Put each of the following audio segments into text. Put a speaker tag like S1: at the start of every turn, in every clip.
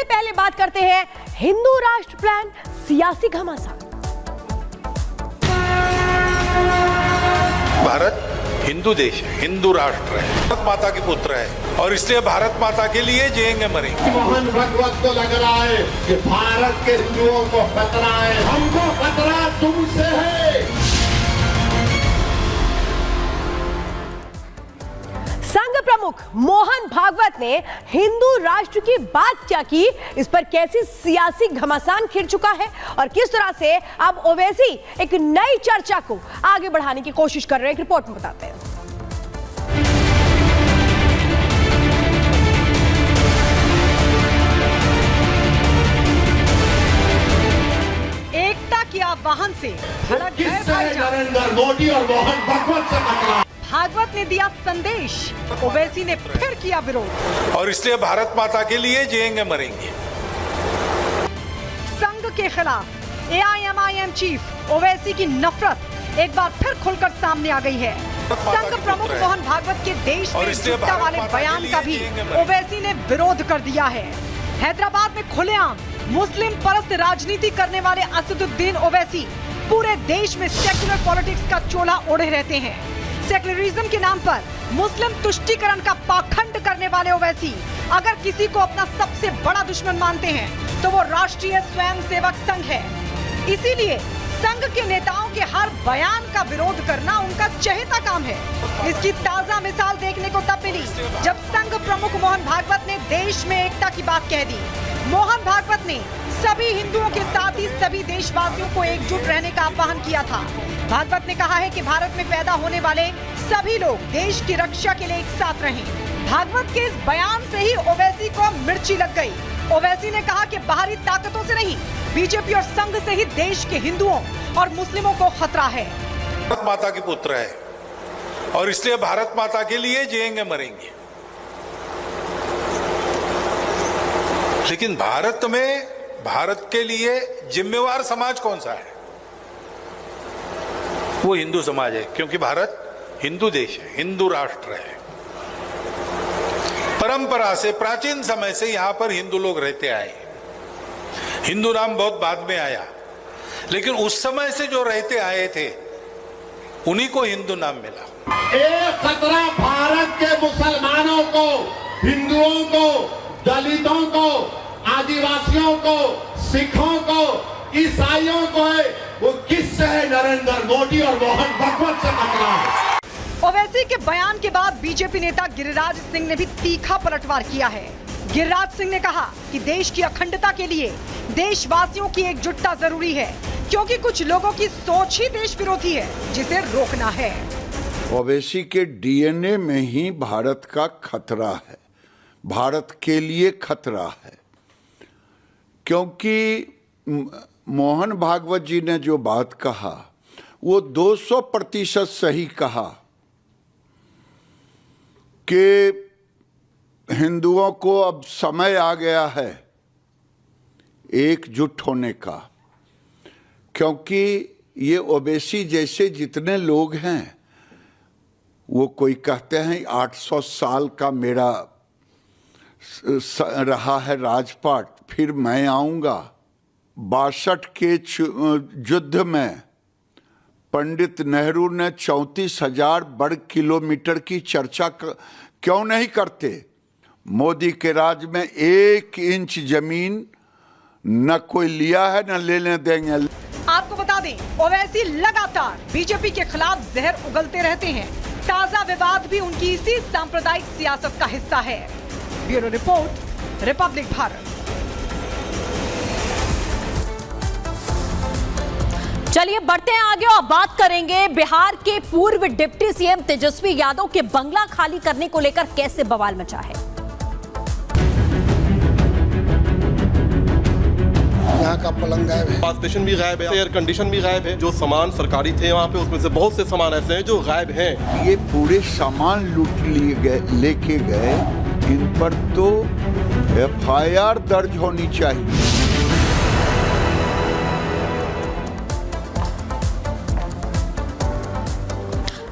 S1: सबसे पहले बात करते हैं हिंदू राष्ट्र प्लान सियासी घमासान।
S2: भारत हिंदू देश है, हिंदू राष्ट्र है, भारत माता के पुत्र है और इसलिए भारत माता के लिए जिएंगे मरेंगे।
S3: मोहन भागवत को लग रहा है कि भारत के हिंदुओं को खतरा है, हमको खतरा तुमसे है।
S1: संघ प्रमुख मोहन भागवत ने हिंदू राष्ट्र की बात क्या की, इस पर कैसी सियासी घमासान खिड़ चुका है और किस तरह से अब ओवैसी एक नई चर्चा को आगे बढ़ाने की कोशिश कर रहे हैं, एक रिपोर्ट में बताते हैं।
S4: एकता के आह्वान से भड़क गए
S3: नरेंद्र मोदी और मोहन भागवत से खतरा।
S4: भागवत ने दिया संदेश, ओवैसी ने फिर किया विरोध
S2: और इसलिए भारत माता के लिए जिएंगे मरेंगे।
S4: संघ के खिलाफ एआईएमआईएम चीफ ओवैसी की नफरत एक बार फिर खुलकर सामने आ गई है। संघ प्रमुख मोहन भागवत के देश में झूठा वाले बयान का भी ओवैसी ने विरोध कर दिया है। हैदराबाद में खुलेआम मुस्लिम परस्त राजनीति करने वाले असदुद्दीन ओवैसी पूरे देश में सेक्युलर पॉलिटिक्स का चोला ओढ़े रहते हैं। सेक्युलरिज्म के नाम पर मुस्लिम तुष्टीकरण का पाखंड करने वाले ओवैसी अगर किसी को अपना सबसे बड़ा दुश्मन मानते हैं तो वो राष्ट्रीय स्वयंसेवक संघ है। इसीलिए संघ के नेताओं के हर बयान का विरोध करना उनका चहेता काम है। इसकी ताजा मिसाल देखने को तब मिली जब संघ प्रमुख मोहन भागवत ने देश में एकता की बात कह दी। मोहन भागवत ने सभी हिंदुओं के साथ ही सभी देशवासियों को एकजुट रहने का आह्वान किया था। भागवत ने कहा है कि भारत में पैदा होने वाले सभी लोग देश की रक्षा के लिए एक साथ रहें। भागवत के इस बयान से ही ओवैसी को मिर्ची लग गई। ओवैसी ने कहा कि बाहरी ताकतों से नहीं, बीजेपी और संघ से ही देश के हिंदुओं और मुस्लिमों को खतरा है।
S2: भारत माता के पुत्र है और इसलिए भारत माता के लिए जिएंगे मरेंगे। लेकिन भारत में भारत के लिए जिम्मेवार समाज कौन सा है? वो हिंदू समाज है, क्योंकि भारत हिंदू देश है, हिंदू राष्ट्र है। परंपरा से प्राचीन समय से यहां पर हिंदू लोग रहते आए। हिंदू नाम बहुत बाद में आया, लेकिन उस समय से जो रहते आए थे उन्हीं को हिंदू नाम मिला।
S3: एक खतरा भारत के मुसलमानों को, हिंदुओं को, दलितों को, आदिवासियों को, सिखों को, ईसाइयों को है। वो किससे है? नरेंद्र मोदी और मोहन भागवत से खतरा है।
S4: ओवैसी के बयान के बाद बीजेपी नेता गिरिराज सिंह ने भी तीखा पलटवार किया है। गिरिराज सिंह ने कहा कि देश की अखंडता के लिए देशवासियों की एकजुटता जरूरी है, क्योंकि कुछ लोगों की सोच ही देश विरोधी है, जिसे रोकना है।
S5: ओवैसी के डीएनए में ही भारत का खतरा है, भारत के लिए खतरा है। क्योंकि मोहन भागवत जी ने जो बात कहा वो 200% सही कहा कि हिंदुओं को अब समय आ गया है एकजुट होने का। क्योंकि ये ओवैसी जैसे जितने लोग हैं वो कोई कहते हैं 800 साल का मेरा रहा है राजपाट, फिर मैं आऊंगा। 62 के युद्ध में पंडित नेहरू ने 34,000 वर्ग किलोमीटर की चर्चा क्यों नहीं करते? मोदी के राज में 1 इंच जमीन न कोई लिया है न लेने देंगे।
S4: आपको बता दें, ओवैसी लगातार बीजेपी के खिलाफ जहर उगलते रहते हैं। ताजा विवाद भी उनकी इसी सांप्रदायिक सियासत का हिस्सा है। Bureau report, Republic Bharat.
S1: चलिए बढ़ते हैं आगे और बात करेंगे बिहार के पूर्व डिप्टी सीएम तेजस्वी यादव के बंगला खाली करने को लेकर कैसे बवाल मचा है।
S6: यहाँ का पलंग गायब है,
S7: स्टेशन भी गायब है, एयर कंडीशन भी गायब है। जो सामान सरकारी थे वहाँ पे, उसमें से बहुत से सामान ऐसे हैं जो गायब हैं।
S5: ये पूरे सामान लूट लिए गए, लेके गए। इन पर तो एफआईआर दर्ज होनी चाहिए।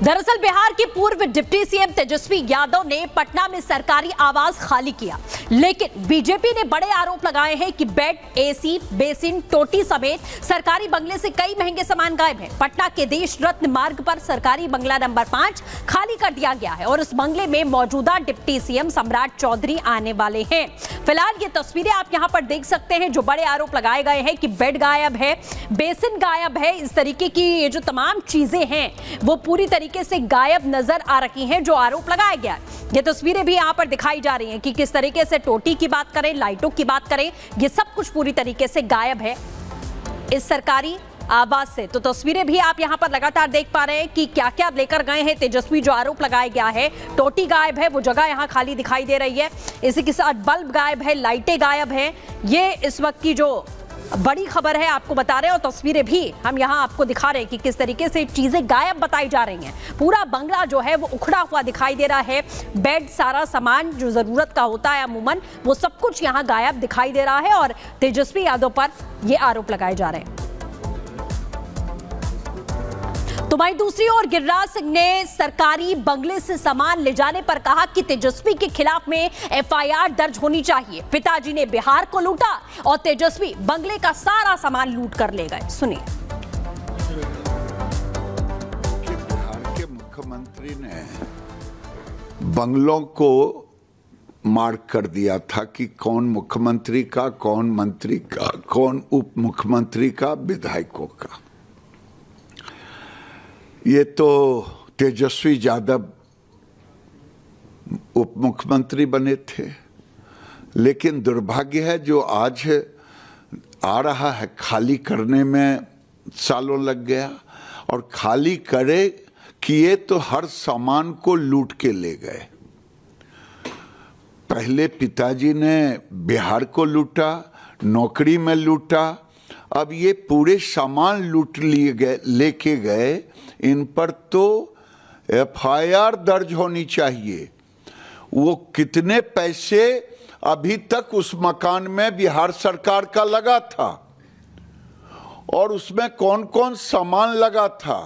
S1: दरअसल बिहार के पूर्व डिप्टी सीएम तेजस्वी यादव ने पटना में सरकारी आवास खाली किया।
S8: लेकिन बीजेपी ने बड़े आरोप लगाए हैं कि बेड, एसी, बेसिन, टोटी समेत सरकारी बंगले से कई महंगे सामान गायब हैं। पटना के देश रत्न मार्ग पर सरकारी बंगला नंबर 5 खाली कर दिया गया है और इस बंगले में मौजूदा डिप्टी सीएम सम्राट चौधरी आने वाले हैं। फिलहाल ये तस्वीरें आप यहां पर देख सकते हैं जो बड़े आरोप लगाए गए हैं कि बेड गायब है, बेसिन गायब है, इस तरीके की ये जो तमाम चीजें हैं वो पूरी तरीके से गायब नजर आ रही हैं जो आरोप लगाया गया है। ये तस्वीरें भी यहां पर दिखाई जा रही हैं कि किस तरीके से टोटी की बात करें, लाइटों की बात करें, ये सब कुछ पूरी तरीके से गायब है इस सरकारी आवास से। तो तस्वीरें भी आप यहां पर लगातार देख पा रहे हैं कि क्या क्या लेकर गए हैं तेजस्वी। जो आरोप लगाया गया है, टोटी गायब है, वो जगह यहां खाली दिखाई दे रही है। इसी के साथ बल्ब गायब है, लाइटें गायब हैं। ये इस वक्त की जो बड़ी खबर है आपको बता रहे हैं और तस्वीरें भी हम यहां आपको दिखा रहे हैं कि किस तरीके से चीजें गायब बताई जा रही हैं। पूरा बंगला जो है वो उखड़ा हुआ दिखाई दे रहा है। बेड, सारा सामान जो जरूरत का होता है अमूमन, वो सब कुछ यहां गायब दिखाई दे रहा है और तेजस्वी यादव पर ये आरोप लगाए जा रहे हैं। तो वहीं दूसरी ओर गिरिराज सिंह ने सरकारी बंगले से सामान ले जाने पर कहा कि तेजस्वी के खिलाफ में एफआईआर दर्ज होनी चाहिए। पिताजी ने बिहार को लूटा और तेजस्वी बंगले का सारा सामान लूट कर ले गए। सुनिए।
S5: बिहार के मुख्यमंत्री ने बंगलों को मार्क कर दिया था कि कौन मुख्यमंत्री का, कौन मंत्री का, कौन उप मुख्यमंत्री का, विधायकों का। ये तो तेजस्वी यादव उप मुख्यमंत्री बने थे, लेकिन दुर्भाग्य है जो आज आ रहा है खाली करने में सालों लग गया और खाली करे किए तो हर सामान को लूट के ले गए। पहले पिताजी ने बिहार को लूटा, नौकरी में लूटा, अब ये पूरे सामान लूट लिए गए, लेके गए। इन पर तो एफआईआर दर्ज होनी चाहिए। वो कितने पैसे अभी तक उस मकान में बिहार सरकार का लगा था और उसमें कौन कौन सामान लगा था,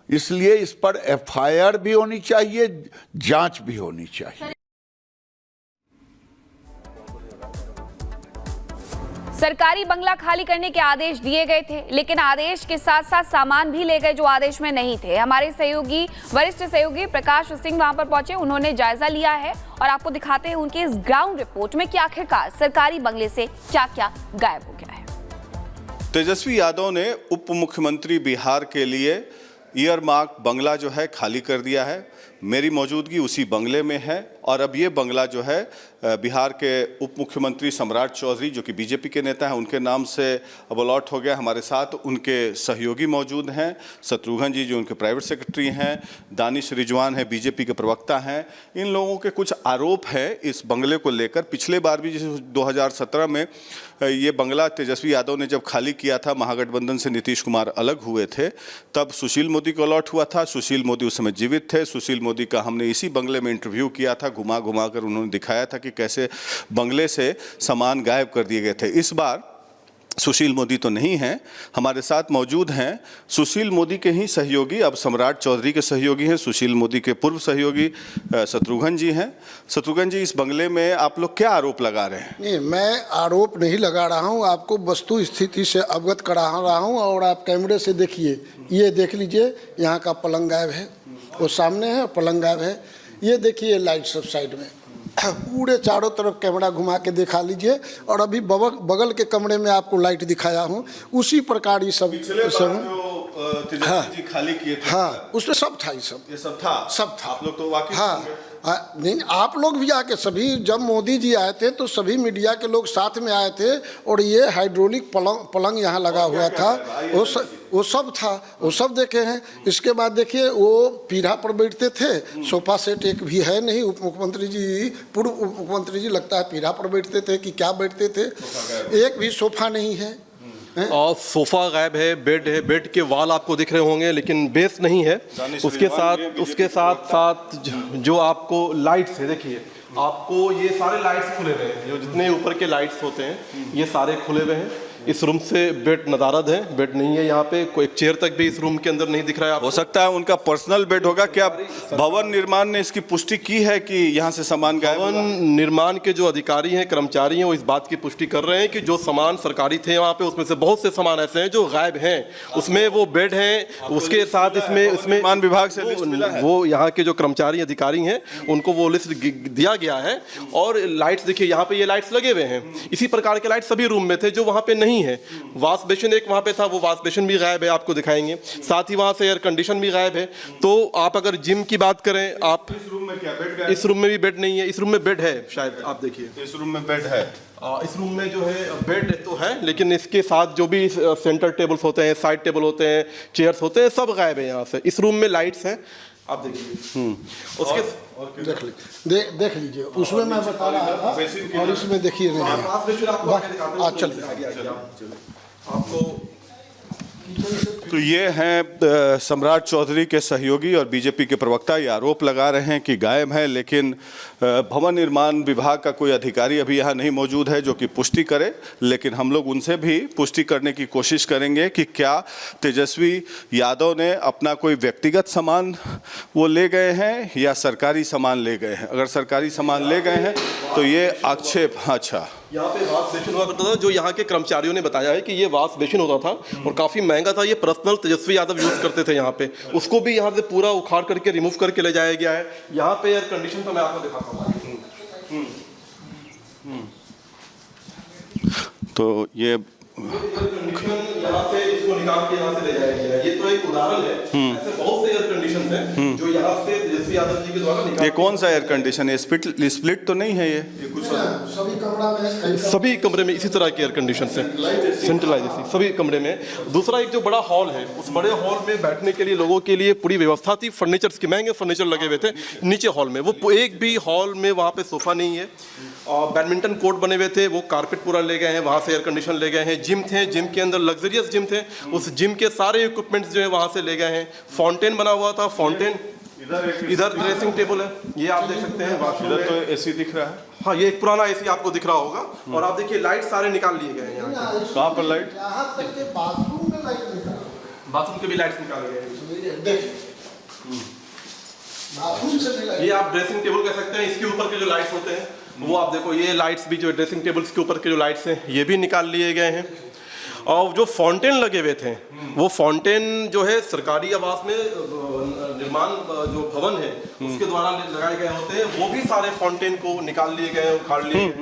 S5: इसलिए इस पर एफआईआर भी होनी चाहिए, जांच भी होनी चाहिए।
S9: सरकारी बंगला खाली करने के आदेश दिए गए थे, लेकिन आदेश के साथ साथ सामान भी ले गए जो आदेश में नहीं थे। हमारे सहयोगी, वरिष्ठ सहयोगी प्रकाश सिंह वहां पर पहुंचे, उन्होंने जायजा लिया है और आपको दिखाते हैं उनके इस ग्राउंड रिपोर्ट में कि आखिरकार सरकारी बंगले से क्या क्या गायब हो गया है।
S10: तेजस्वी यादव ने उप मुख्यमंत्री बिहार के लिए ईयरमार्क बंगला जो है खाली कर दिया है। मेरी मौजूदगी उसी बंगले में है और अब ये बंगला जो है बिहार के उप मुख्यमंत्री सम्राट चौधरी जो कि बीजेपी के नेता हैं उनके नाम से अब अलॉट हो गया। हमारे साथ उनके सहयोगी मौजूद हैं, शत्रुघ्न जी जो उनके प्राइवेट सेक्रेटरी हैं, दानिश रिजवान है बीजेपी के प्रवक्ता हैं। इन लोगों के कुछ आरोप है इस बंगले को लेकर। पिछले बार भी जैसे 2017 में ये बंगला तेजस्वी यादव ने जब खाली किया था, महागठबंधन से नीतीश कुमार अलग हुए थे, तब सुशील मोदी को अलॉट हुआ था। सुशील मोदी उस समय जीवित थे। सुशील मोदी का हमने इसी बंगले में इंटरव्यू किया था, घुमा घुमा कर उन्होंने दिखाया था कि कैसे बंगले से सामान गायब कर दिए गए थे। इस बार सुशील मोदी तो नहीं हैं, हमारे साथ मौजूद हैं सुशील मोदी के ही सहयोगी, अब सम्राट चौधरी के सहयोगी हैं, सुशील मोदी के पूर्व सहयोगी शत्रुघ्न जी हैं। शत्रुघ्न जी, इस बंगले में आप लोग क्या आरोप लगा रहे हैं?
S6: नहीं, मैं आरोप नहीं लगा रहा हूं, आपको वस्तु स्थिति से अवगत करा रहा हूं। और आप कैमरे से देखिए, ये देख लीजिए, यहाँ का पलंग गायब है, वो सामने है, पलंग गायब है। ये देखिए लाइट सब साइड में, पूरे चारों तरफ कैमरा घुमा के दिखा लीजिए। और अभी बगल के कमरे में आपको लाइट दिखाया हूँ, उसी प्रकार ये सब
S10: जी खाली किए थे।
S6: हाँ, उसमें सब था, ये सब था।
S10: आप लोग तो वाकई
S6: नहीं, आप लोग भी आके सभी, जब मोदी जी आए थे तो सभी मीडिया के लोग साथ में आए थे और ये हाइड्रोलिक पलंग यहाँ लगा हुआ था, वो सब था, वो सब देखे हैं। इसके बाद देखिए वो पीढ़ा पर बैठते थे, सोफा सेट एक भी है नहीं। उप मुख्यमंत्री जी, पूर्व उप मुख्यमंत्री जी लगता है पीढ़ा पर बैठते थे कि क्या बैठते थे, एक भी सोफा नहीं है।
S7: और सोफा गायब है, बेड है, बेड के वॉल आपको दिख रहे होंगे लेकिन बेस नहीं है। उसके साथ जो आपको लाइट्स है, देखिए आपको ये सारे लाइट्स खुले हुए हैं, जो जितने ऊपर के लाइट्स होते हैं ये सारे खुले हुए हैं। इस रूम से बेड नदारद है, बेड नहीं है यहाँ पे, कोई एक चेयर तक भी इस रूम के अंदर नहीं दिख रहा है आपको।
S10: हो सकता है उनका पर्सनल बेड होगा। क्या भवन निर्माण ने इसकी पुष्टि की है कि यहाँ से सामान गायब हुआ?
S7: भवन निर्माण के जो अधिकारी हैं, कर्मचारी हैं, वो इस बात की पुष्टि कर रहे हैं कि जो सामान सरकारी थे वहाँ पे, उसमें से बहुत से सामान ऐसे हैं जो गायब हैं। उसमें वो बेड हैं, उसके साथ इसमें
S10: निर्माण विभाग से लिस्ट मिला है।
S7: वो यहाँ के जो कर्मचारी अधिकारी हैं उनको वो लिस्ट दिया गया है। और लाइट्स देखिए, यहाँ पे ये लाइट्स लगे हुए हैं, इसी प्रकार के लाइट सभी रूम में थे जो वहाँ पे नहीं है। वॉश बेसिन एक वहाँ पे था, वो वॉश बेसिन भी गायब है, आपको दिखाएंगे। साथ ही वहाँ से एयर कंडीशन भी गायब है। तो आप अगर जिम की बात करें, आप
S10: इस रूम में क्या बेड?
S7: इस रूम में भी बेड नहीं है, इस रूम में बेड है शायद, आप देखिए
S10: इस रूम में बेड है।
S7: इस रूम में जो है बेड तो है, लेकिन इसके साथ जो भी सेंटर टेबल्स होते हैं, साइड टेबल होते हैं, चेयर्स होते हैं, सब गायब है यहाँ से। इस रूम में लाइट्स हैं, आप देखिए। उसके
S6: देख लीजिए, उसमें मैं बता रहा था और इसमें देखिए
S7: आपको
S10: तो ये हैं सम्राट चौधरी के सहयोगी और बीजेपी के प्रवक्ता। ये आरोप लगा रहे हैं कि गायब है, लेकिन भवन निर्माण विभाग का कोई अधिकारी अभी यहाँ नहीं मौजूद है जो कि पुष्टि करे। लेकिन हम लोग उनसे भी पुष्टि करने की कोशिश करेंगे कि क्या तेजस्वी यादव ने अपना कोई व्यक्तिगत सामान वो ले गए हैं या सरकारी सामान ले गए हैं। अगर सरकारी सामान ले गए हैं तो ये आक्षेप। अच्छा,
S7: यहाँ पे वॉश बेसिन हुआ करता था, जो यहाँ के कर्मचारियों ने बताया है कि ये वॉश बेसिन होता था और काफ़ी महंगा था। ये पर्सनल तेजस्वी यादव यूज़ करते थे यहाँ पे, उसको भी यहाँ से पूरा उखाड़ करके रिमूव करके ले जाया गया है। यहाँ पे एयर कंडीशन तो मैं आपको दिखाता हूँ।
S10: तो ये
S7: यहाँ से इसको निकाल के यहाँ से ले जाया गया है। ये तो एक उदाहरण है, ऐसे बहुत से एयर कंडीशन हैं जो यहाँ से तेजस्वी यादव जी के द्वारा निकाल।
S10: ये कौन सा एयर कंडीशन है? स्प्लिट तो नहीं है ये कुछ?
S7: सभी कमरे में इसी तरह के एयर कंडीशन है, सेंट्रलाइजेशन सभी कमरे में। दूसरा एक जो बड़ा हॉल है, उस बड़े हॉल में बैठने के लिए लोगों के लिए पूरी व्यवस्था थी, फर्नीचर्स के महंगे फर्नीचर लगे हुए थे नीचे हॉल में। वो एक भी हॉल में वहाँ पे सोफा नहीं है। और बैडमिंटन कोर्ट बने हुए थे, वो कारपेट पूरा ले गए हैं, वहाँ से एयर कंडीशन ले गए हैं। जिम थे, जिम के अंदर लग्जरियस जिम थे, उस जिम के सारे इक्विपमेंट्स जो है वहाँ से ले गए हैं। फाउंटेन बना हुआ था, फाउंटेन इधर ड्रेसिंग टेबल है, ये आप देख सकते हैं।
S10: इधर तो एसी दिख रहा है।
S7: हाँ, ये एक पुराना एसी आपको दिख रहा होगा। और आप देखिए लाइट सारे निकाल लिए गए हैं यहाँ।
S10: कहाँ पर लाइट?
S7: बाथरूम के भी लाइट्स निकाल गए हैं। ये आप ड्रेसिंग टेबल कह सकते हैं, इसके ऊपर के जो लाइट्स होते हैं वो आप देखो, ये लाइट्स भी जो ड्रेसिंग टेबल्स के ऊपर के जो लाइट्स हैं ये भी निकाल लिए गए हैं। और जो फाउंटेन लगे हुए थे, वो फाउंटेन जो है सरकारी आवास में निर्माण जो भवन है उसके द्वारा लगाए गए होते हैं, वो भी सारे फाउंटेन को निकाल लिए गए, उखाड़ लिए गए।